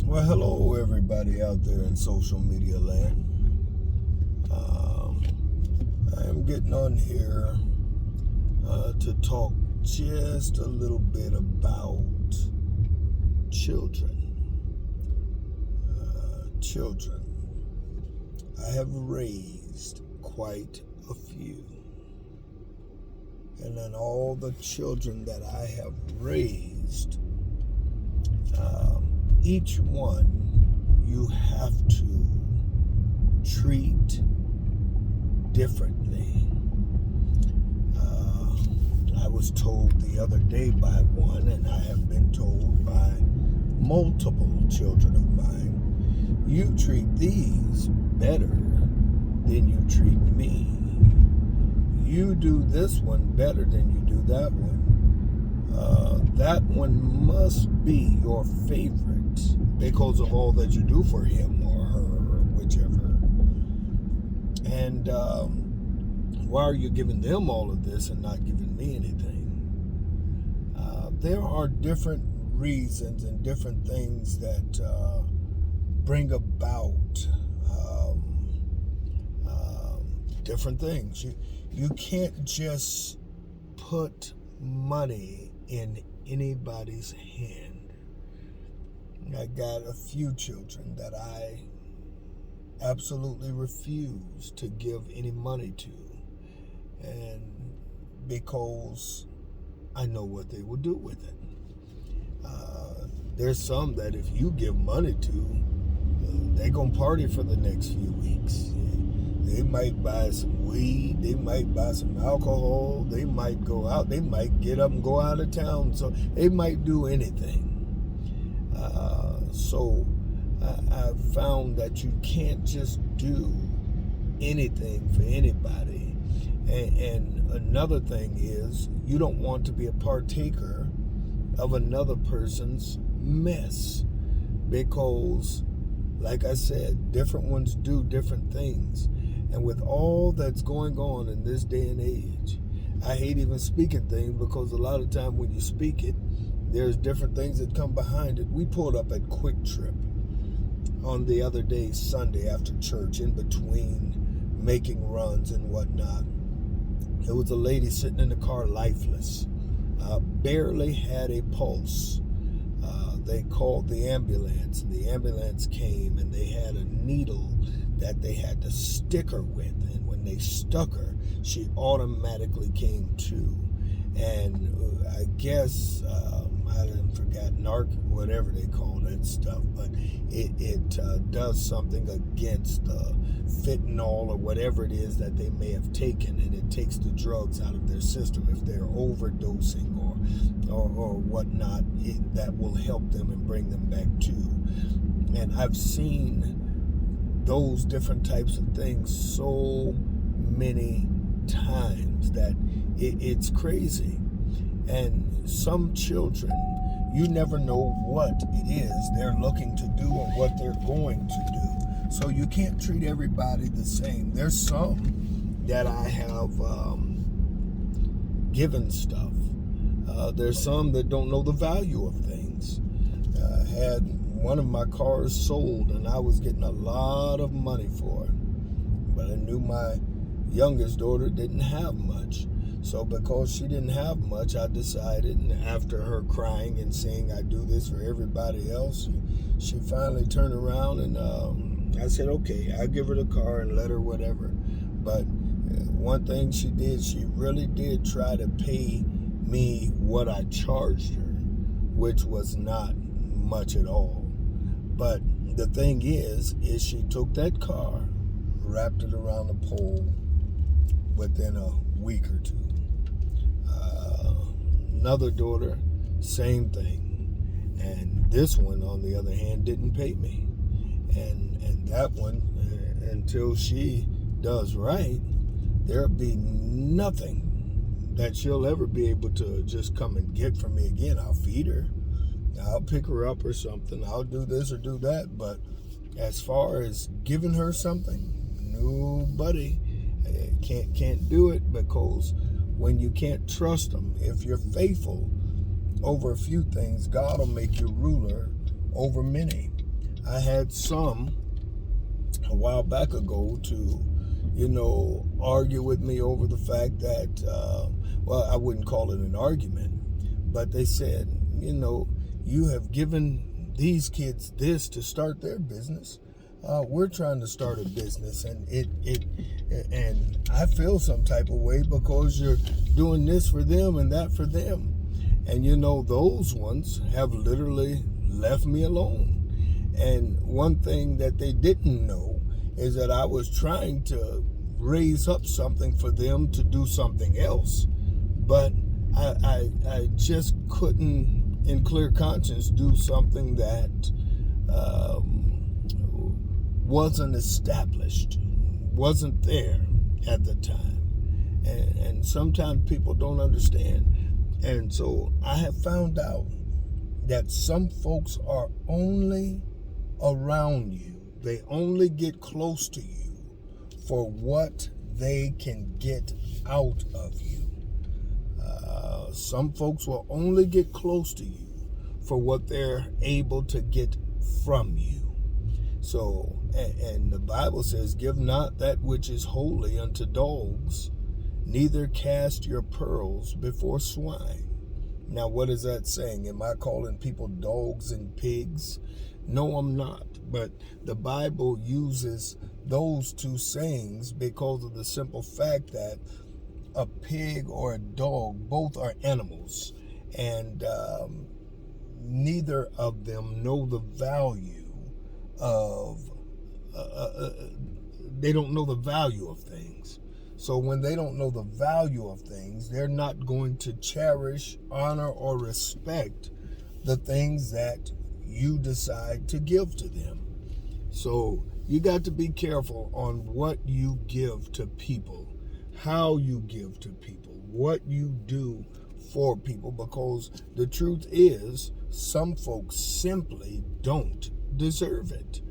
Well, hello everybody out there in social media land. I am getting on here to talk just a little bit about children. Children. I have raised quite a few. And then all the children that I have raised, each one you have to treat differently. I was told the other day by one, and I have been told by multiple children of mine, you treat these better than you treat me. You do this one better than you do that one. That one must be your favorite because of all that you do for him or her or whichever. And why are you giving them all of this and not giving me anything? There are different reasons and different things that bring about different things. You can't just put money in anybody's hand. I got a few children that I absolutely refuse to give any money to, and because I know what they will do with it. There's some that if you give money to, they're gonna party for the next few weeks. They might buy some weed, they might buy some alcohol, they might go out, they might get up and go out of town, so they might do anything. So I've found that you can't just do anything for anybody. And another thing is, you don't want to be a partaker of another person's mess, because, like I said, different ones do different things. And with all that's going on in this day and age, I hate even speaking things, because a lot of time when you speak it, there's different things that come behind it. We pulled up at Quick Trip on the other day, Sunday, after church, in between making runs and whatnot. There was a lady sitting in the car, lifeless, barely had a pulse. They called the ambulance, and the ambulance came, and they had a needle that they had to stick her with, and when they stuck her, she automatically came to. And I guess I didn't forget whatever they call that stuff, but it does something against the fentanyl or whatever it is that they may have taken, and it takes the drugs out of their system if they're overdosing or whatnot. That will help them and bring them back to. And I've seen those different types of things so many times that it's crazy. And some children, you never know what it is they're looking to do or what they're going to do. So you can't treat everybody the same. There's some that I have given stuff. There's some that don't know the value of things. I had one of my cars sold, and I was getting a lot of money for it. But I knew my youngest daughter didn't have much. So because she didn't have much, I decided, and after her crying and saying I do this for everybody else, she finally turned around, and I said, okay, I'll give her the car and let her whatever. But one thing she did, she really did try to pay me what I charged her, which was not much at all. But the thing is she took that car, wrapped it around the pole within a week or two. Another daughter, same thing. And this one, on the other hand, didn't pay me. And that one, until she does right, there'll be nothing that she'll ever be able to just come and get from me again. I'll feed her, I'll pick her up or something, I'll do this or do that, but as far as giving her something, nobody can't do it, because when you can't trust them, if you're faithful over a few things, God will make you ruler over many. I had some a while back ago to, argue with me over the fact that, well, I wouldn't call it an argument, but they said, you have given these kids this to start their business. We're trying to start a business, and and I feel some type of way because you're doing this for them and that for them. And those ones have literally left me alone. And one thing that they didn't know is that I was trying to raise up something for them to do something else. But I just couldn't, in clear conscience, do something that wasn't established, wasn't there at the time. And sometimes people don't understand. And so I have found out that some folks are only around you. They only get close to you for what they can get out of you. Some folks will only get close to you for what they're able to get from you. So, and the Bible says, give not that which is holy unto dogs, neither cast your pearls before swine. Now, what is that saying? Am I calling people dogs and pigs? No, I'm not. But the Bible uses those two sayings because of the simple fact that a pig or a dog, both are animals, and neither of them know the value of, they don't know the value of things. So when they don't know the value of things, they're not going to cherish, honor, or respect the things that you decide to give to them. So you got to be careful on what you give to people, how you give to people, what you do for people, because the truth is some folks simply don't deserve it.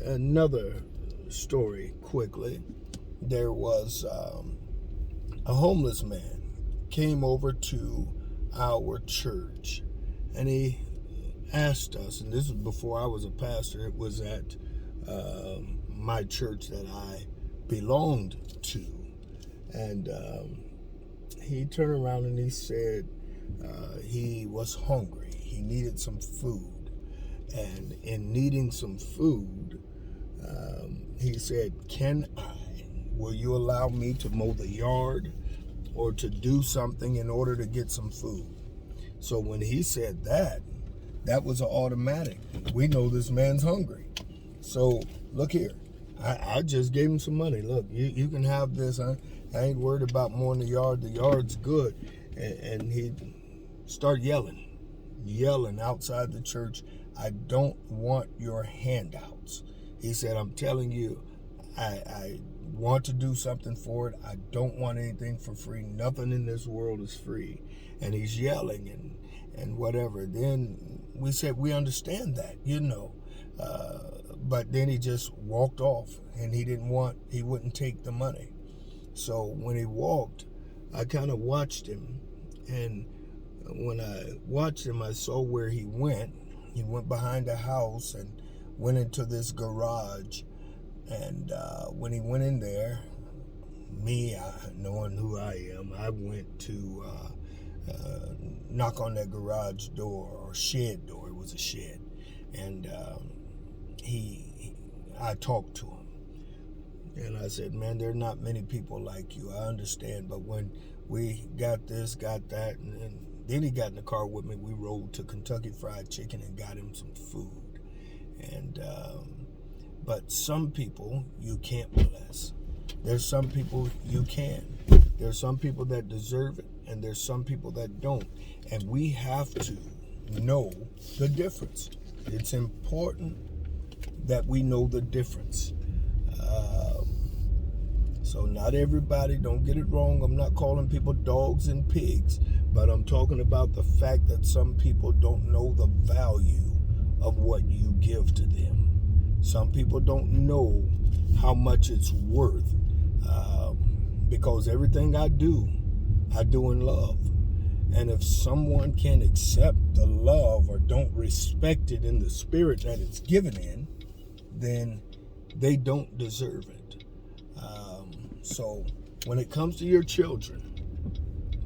Another story quickly. There was a homeless man came over to our church, and he asked us, and this was before I was a pastor, it was at my church that I belonged to, and he turned around and he said he was hungry, he needed some food, and in needing some food, he said, will you allow me to mow the yard or to do something in order to get some food? So when he said that was an automatic. We know this man's hungry. So look here, I just gave him some money. Look, you can have this. I ain't worried about mowing the yard. The yard's good. And he started yelling outside the church, I don't want your handouts. He said, I'm telling you, I want to do something for it. I don't want anything for free. Nothing in this world is free. And he's yelling and whatever. Then we said, we understand that, but then he just walked off, and he wouldn't take the money. So when he walked, I kind of watched him, and when I watched him, I saw where he went. He went behind a house and went into this garage. And when he went in there, me, knowing who I am, I went to knock on that garage door or shed door. It was a shed. And I talked to him. And I said, man, there are not many people like you. I understand. But when we got this, got that, and then he got in the car with me, we rode to Kentucky Fried Chicken and got him some food. And but some people you can't bless. There's some people you can. There's some people that deserve it, and there's some people that don't. And we have to know the difference. It's important that we know the difference. So not everybody, don't get it wrong, I'm not calling people dogs and pigs, but I'm talking about the fact that some people don't know the value of what you give to them. Some people don't know how much it's worth, because everything I do in love. And if someone can't accept the love or don't respect it in the spirit that it's given in, then they don't deserve it. So when it comes to your children,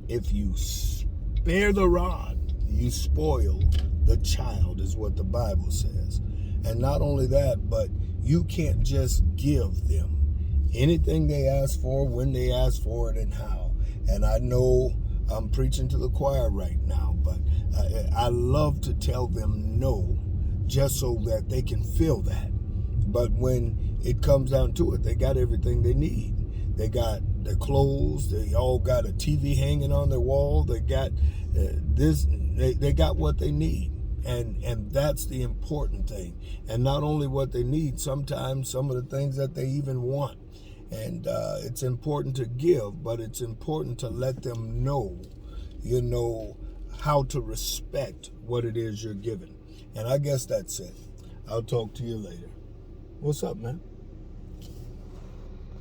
if you spare the rod, you spoil the child, is what the Bible says. And not only that, but you can't just give them anything they ask for, when they ask for it, and how. And I know I'm preaching to the choir right now, but I love to tell them no, just so that they can feel that. But when it comes down to it, they got everything they need. They got their clothes. They all got a TV hanging on their wall. They got this. They got what they need, and that's the important thing. And not only what they need, sometimes some of the things that they even want. And it's important to give, but it's important to let them know, how to respect what it is you're giving. And I guess that's it. I'll talk to you later. What's up, man?